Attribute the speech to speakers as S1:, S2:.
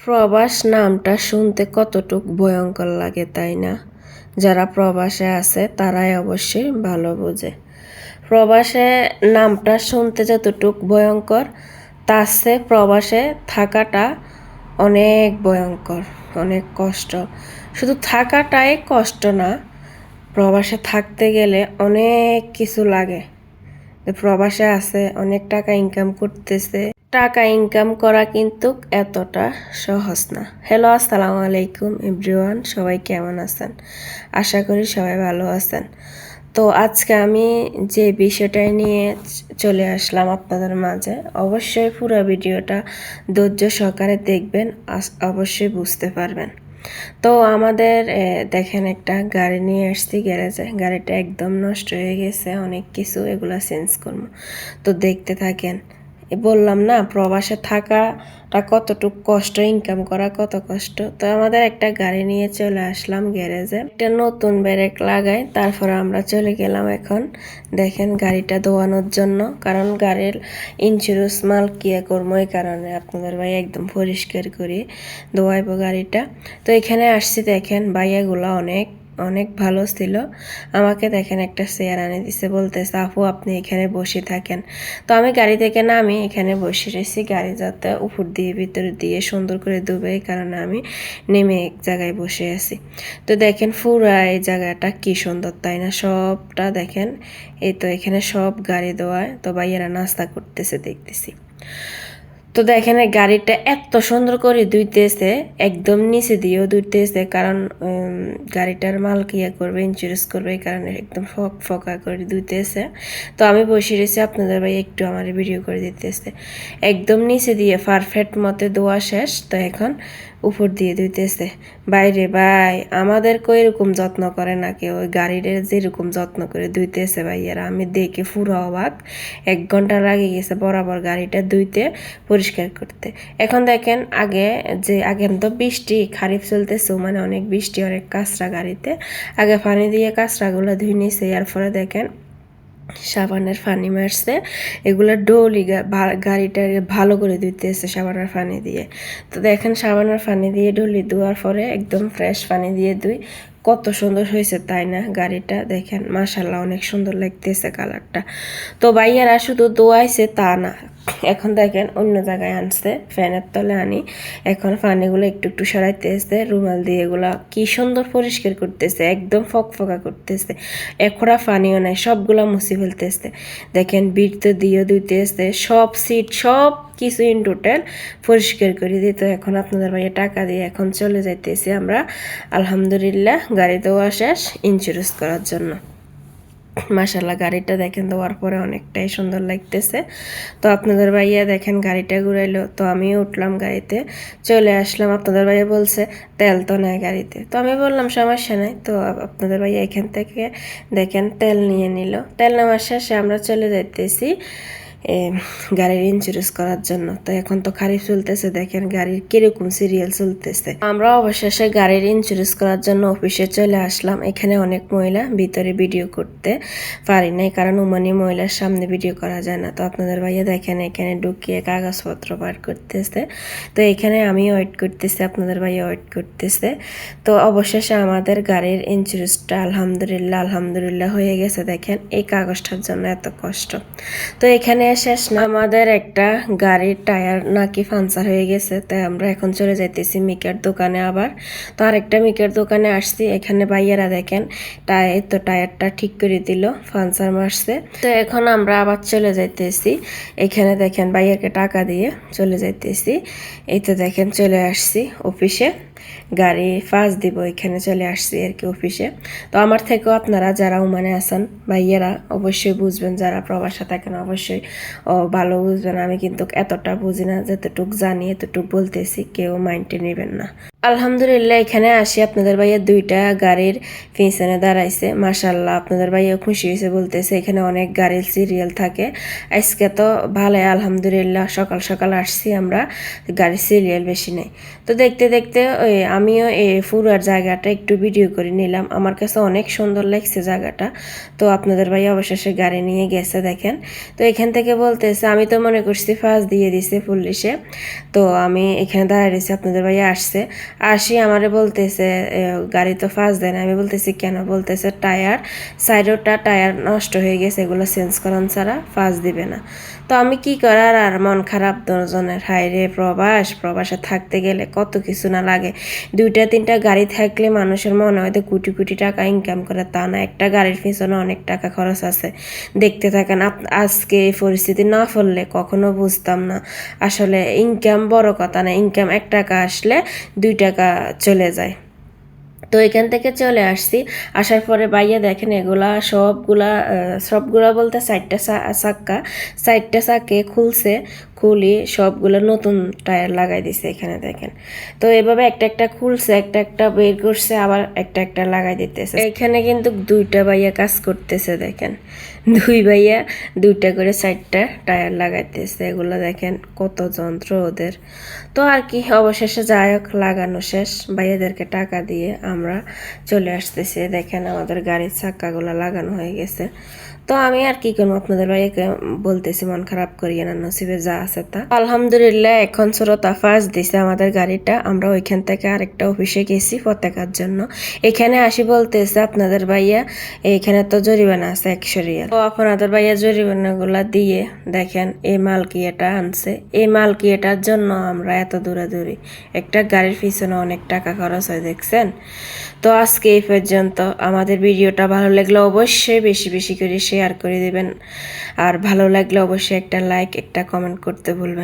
S1: প্রবাস নামটা শুনতে কতটুক ভয়ঙ্কর লাগে তাই না? যারা প্রবাসে আছে তারাই অবশ্যই ভালো বোঝে। প্রবাসে নামটা শুনতে যতটুক ভয়ঙ্কর, তার চেয়ে প্রবাসে থাকাটা অনেক ভয়ঙ্কর, অনেক কষ্ট। শুধু থাকাটাই কষ্ট না, প্রবাসে থাকতে গেলে অনেক কিছু লাগে। প্রবাসে আছে, অনেক টাকা ইনকাম করতেছে। টাকা ইনকাম করা কিন্তু এতটা সহজ না। হ্যালো, আসসালামু আলাইকুম এভরিওয়ান, সবাই কেমন আছেন? আশা করি সবাই ভালো আছেন। তো আজকে আমি যে বিষয়টা নিয়ে চলে আসলাম আপনাদের মাঝে, অবশ্যই পুরো ভিডিওটা ধৈর্য সহকারে দেখবেন, অবশ্যই বুঝতে পারবেন। তো আমাদের দেখেন একটা গাড়ি নিয়ে আসছি গ্যারেজে, গাড়িটা একদম নষ্ট হয়ে গেছে, অনেক কিছু এগুলা চেঞ্জ করবো। তো দেখতে থাকেন। বললাম না প্রবাসে থাকাটা কতটুকু কষ্ট, ইনকাম করা কত কষ্ট। তো আমাদের একটা গাড়ি নিয়ে চলে আসলাম গ্যারেজে, একটা নতুন ব্রেক লাগাই, তারপরে আমরা চলে গেলাম এখন দেখেন গাড়িটা ধোয়ানোর জন্য। কারণ গাড়ির ইন্স্যুরেন্স মাল কিয়া করবো, এই কারণে আপনাদের ভাই একদম পরিষ্কার করে ধোয়াইবো গাড়িটা। তো এখানে আসছি, দেখেন ভাইয়াগুলো অনেক অনেক ভালো ছিল। আমাকে দেখেন একটা চেয়ার আনে দিছে, বলতেছে আপু আপনি এখানে বসে থাকেন। তো আমি গাড়ি থেকে নামি এখানে বসে রয়েছি, গাড়ি যাতে উপর দিয়ে ভিতরে দিয়ে সুন্দর করে ডুবে, এই কারণে আমি নেমে এক জায়গায় বসে আছি। তো দেখেন পুরা এই জায়গাটা কি সুন্দর তাই না? সবটা দেখেন, এই তো এখানে সব গাড়ি ধোয়ায়। তো ভাইয়েরা নাস্তা করতেছে দেখতেছি। তো দেখেন গাড়িটা এত সুন্দর করে ধুইতেছে, একদম নিচে দিয়েও ধুইতেছে, কারণ গাড়িটার মাল কিয়া করবে, ইন্স্যুরেন্স করবে, এই কারণে একদম ফকা করে ধুইতেছে। তো আমি বসে রয়েছি, আপনাদের ভাই একটু আমার ভিডিও করে দিতেছে। একদম নিচে দিয়ে পারফেক্ট মতে ধোয়া শেষ। তো এখন উপর দিয়ে ধুইতেছে। বাইরে ভাই আমাদেরকে এরকম যত্ন করে না কেউ, ওই গাড়ির যেরকম যত্ন করে ধুইতেছে ভাইয়ারা, আমি দেখে পুরো অবাক। 1 ঘন্টা লাগে গেছে বরাবর গাড়িটা ধুইতে, পরিষ্কার করতে। এখন দেখেন আগে তো বৃষ্টি খারিফ চলতেছে, মানে অনেক বৃষ্টি, অনেক কাঁচরা গাড়িতে। আগে পানি দিয়ে কাঁচরাগুলো ধুই নিছে, এরপরে দেখেন সাবানের পানি মারছে, এগুলো ডোলি গাড়িটা ভালো করে ধুইতেছে সাবানের পানি দিয়ে। তো দেখেন সাবানের পানি দিয়ে ডলি ধোয়ার পরে একদম ফ্রেশ পানি দিয়ে ধুই, কত সুন্দর হয়েছে তাই না? গাড়িটা দেখেন মাশাল্লাহ অনেক সুন্দর লাগতেছে কালারটা। তো ভাইয়ারা শুধু ধোয়াইছে তা না, এখন দেখেন অন্য জায়গায় আনছে, ফ্যানের তলে আনি এখন পানিগুলো একটু একটু সরাইতেছে রুমাল দিয়ে, এগুলা কি সুন্দর পরিষ্কার করতেছে, একদম ফকফকা করতেছে, একড়া পানিও নাই, সবগুলা মুছে ফেলতেছে। দেখেন বিট তো দিয়ে ধুইতেছে, সব সিট সব কিছু ইন টোটাল পরিষ্কার করে দিত। এখন আপনাদের ভাইয়া টাকা দিয়ে এখন চলে যাইতেছি আমরা আলহামদুলিল্লাহ, গাড়ি দেওয়া শেষ ইন্স্যুরেন্স করার জন্য। মাশাল্লাহ গাড়িটা দেখেন দেওয়ার পরে অনেকটাই সুন্দর লাগতেছে। তো আপনাদের ভাইয়া দেখেন গাড়িটা ঘুরাইলো, তো আমিও উঠলাম গাড়িতে, চলে আসলাম। আপনাদের ভাইয়া বলছে তেল তো নেয় গাড়িতে, তো আমি বললাম সমস্যা নাই। তো আপনাদের ভাইয়া এখান থেকে দেখেন তেল নিয়ে নিল। তেল নেওয়ার শেষে আমরা চলে যাইতেছি গাড়ির ইন্স্যুরেন্স করার জন্য। তো এখন তো খারিফ চলতেছে, দেখেন গাড়ির কিরকম সিরিয়াল চলতেছে। আমরা অবশেষে গাড়ির ইন্স্যুরেন্স করার জন্য অফিসে চলে আসলাম। এখানে অনেক মহিলা, ভিতরে ভিডিও করতে পারি নাই, কারণ উমানি মহিলার সামনে ভিডিও করা যায় না। তো আপনাদের ভাইয়া দেখেন এখানে ঢুকিয়ে কাগজপত্র বার করতেছে। তো এখানে আমি ওয়েট করতেছি, আপনাদের ভাইয়া ওয়েট করতেছে। তো অবশেষে আমাদের গাড়ির ইন্স্যুরেন্সটা আলহামদুলিল্লাহ আলহামদুলিল্লাহ হয়ে গেছে। দেখেন এই কাগজটার জন্য এত কষ্ট। তো এখানে শেষ না, আমাদের একটা গাড়ির টায়ার নাকি পাংচার হয়ে গেছে, তাই আমরা এখন চলে যাইতেছি মিকের দোকানে আবার। তো আরেকটা মিকের দোকানে আসছি, এখানে ভাইয়েরা দেখেন টায়ারটা ঠিক করে দিল, পাংচার মারছে। তো এখন আমরা আবার চলে যাইতেছি, এখানে দেখেন ভাইয়াকে টাকা দিয়ে চলে যাইতেছি। এই তো দেখেন চলে আসছি অফিসে, গাড়ি ফার্স্ট দিব, এখানে চলে আসছি আর কি অফিসে। তো আমার থেকেও আপনারা যারা ওমানে আছেন ভাইয়েরা অবশ্যই বুঝবেন, যারা প্রবাসে থাকেন অবশ্যই ভালো বুঝবেন। আমি কিন্তু এতটা বুঝি না, যতটুক জানি এতটুক বলতেছি, কেউ মাইন্ডে নেবেন না। আলহামদুলিল্লাহ এখানে আসি আপনাদের ভাইয়া 2টা গাড়ির পিছনে দাঁড়াইছে, মাশাল্লাহ আপনাদের ভাইয়া খুশি হয়েছে, বলতেছে এখানে অনেক গাড়ির সিরিয়াল থাকে। আজকে তো ভালো, আলহামদুলিল্লাহ সকাল সকাল আসছি আমরা, গাড়ির সিরিয়াল বেশি নেই। তো দেখতে দেখতে আমিও এই ফুরার জায়গাটা একটু ভিডিও করে নিলাম, আমার কাছে অনেক সুন্দর লাগছে জায়গাটা। তো আপনাদের ভাইয়া অবশেষে গাড়ি নিয়ে গেছে দেখেন। তো এখান থেকে বলতেছে আমি তো মনে করছি ফার্স্ট দিয়ে দিছে পুলিশে, তো আমি এখানে দাঁড়িয়ে রয়েছি, আপনাদের ভাইয়া আসছে। আসি আমারে বলতেছে গাড়ি তো ফার্স্ট দেয় না। আমি বলতেছি কেন? বলতেছে টায়ার সাইডোটা টায়ার নষ্ট হয়ে গেছে, এগুলো চেঞ্জ করান ছাড়া ফার্স্ট দিবে না। তো আমি কি করার, আর মন খারাপ দুজনের। হায় রে প্রবাসে থাকতে গেলে কত কিছু না লাগে। 2টা 3টা গাড়ি থাকলে মানুষের মনে হয়তো কোটি কোটি টাকা ইনকাম করে, তা না, একটা গাড়ির পিছনে অনেক টাকা খরচ আছে। দেখতে থাকেন, আজকে এই পরিস্থিতি না পড়লে কখনো বুঝতাম না আসলে ইনকাম বড় কথা না, ইনকাম 1 টাকা আসলে 2 টাকা চলে যায়। তো এখান থেকে চলে আসছি, আসার পরে বাইয়া দেখেন এগুলা সবগুলা বলতে 4টা চাকে খুলছে, খুলি সবগুলো নতুন টায়ার লাগাই দিছে এখানে দেখেন। তো এভাবে একটা একটা খুলছে, একটা একটা বের করছে, আবার একটা একটা লাগাই দিতেছে। এখানে কিন্তু 2টা ভাইয়া কাজ করতেছে দেখেন, 2 ভাইয়া 2টা করে 4টা টায়ার লাগাইতেছে। এগুলো দেখেন কত যন্ত্র ওদের। তো আর কি, অবশেষে যাই হোক লাগানো শেষ, ভাইয়াদেরকে টাকা দিয়ে আমরা চলে আসতেছি। দেখেন আমাদের গাড়ির চাক্কাগুলো লাগানো হয়ে গেছে। তো আমি আর কি করবো, আপনাদের ভাইয়াকে বলতেছি মন খারাপ করিয়ে না, নসিবে যা আছে তা। আলহামদুলিল্লাহ এখন শ্রোতা ফার্স্ট দিছে আমাদের গাড়িটা। আমরা ওইখান থেকে আরেকটা অফিসে গেছি পতাকার জন্য। এখানে আসি বলতেছে আপনাদের ভাইয়া এখানে তো জরিমানা আছে 100 রিয়াল। তো আপনাদের ভাইয়া জরিমানাগুলা দিয়ে দেখেন এই মালকিয়াটা আনছে। এই মালকিয়াটার জন্য আমরা এত দৌড়াদৌড়ি, একটা গাড়ির পিছনে অনেক টাকা খরচ হয় দেখছেন। তো আজকে এই পর্যন্ত। আমাদের ভিডিওটা ভালো লাগলে অবশ্যই বেশি বেশি করে শেয়ার করে দেবেন, আর ভালো লাগলে অবশ্যই একটা লাইক একটা কমেন্ট করতে ভুলবেন।